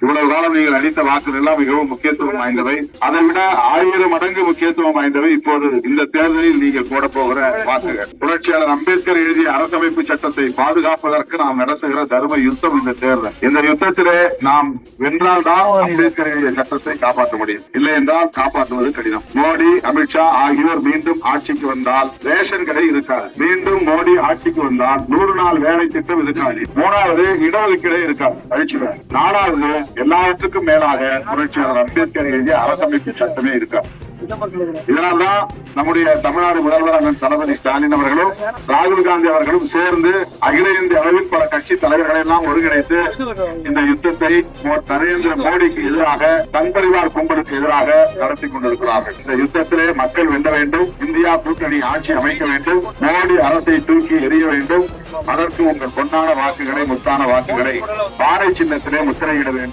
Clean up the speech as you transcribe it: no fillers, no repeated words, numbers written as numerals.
இவ்வளவு காலம் நீங்கள் அளித்த வாக்குகள் எல்லாம் மிகவும் முக்கியத்துவம் வாய்ந்தவை. அதை விட 1000 மடங்கு முக்கியத்துவம் வாய்ந்தவை இப்போது இந்த தேர்தலில் நீங்கள் போட போகிற வாக்குகள். புரட்சியாளர் அம்பேத்கர் எழுதிய அரசமைப்பு சட்டத்தை பாதுகாப்பதற்கு நாம் நடத்துகிற தர்ம யுத்தம் இந்த தேர்தல். இந்த யுத்தத்திலே நாம் வென்றால்தான் அம்பேத்கர் எழுதிய சட்டத்தை காப்பாற்ற முடியும். இல்லை என்றால் காப்பாற்றுவது கடினம். மோடி, அமித்ஷா ஆகியோர் மீண்டும் ஆட்சிக்கு வந்தால் ரேஷன் கடை இருக்காது. மீண்டும் மோடி ஆட்சிக்கு வந்தால் 100 நாள் வேலை திட்டம் இருக்காது. 3வது இடஒதுக்கீடு இருக்காது, அழிச்சுவார். 4வது எல்லாவற்றுக்கும் மேலாக புரட்சியாளர் அம்பேத்கர் எழுதிய அரசமைப்பு சட்டமே இருக்காது. இதனால்தான் நம்முடைய தமிழ்நாடு முதல்வர் அண்ணன் தளபதி ஸ்டாலின் அவர்களும் ராகுல் காந்தி அவர்களும் சேர்ந்து அகில இந்திய அளவில் பல கட்சி தலைவர்களை எல்லாம் ஒருங்கிணைத்து இந்த யுத்தத்தை நரேந்திர மோடிக்கு எதிராக, தன் பரிவார் கும்பலுக்கு எதிராக நடத்தி கொண்டிருக்கிறார்கள். இந்த யுத்தத்திலே மக்கள் வெல்ல வேண்டும். இந்தியா கூட்டணி ஆட்சி அமைக்க வேண்டும். மோடி அரசை தூக்கி எறிய வேண்டும். அதற்கு உங்கள் பொன்னான வாக்குகளை, முத்தான வாக்குகளை பானை சின்னத்திலே முத்திரையிட வேண்டும்.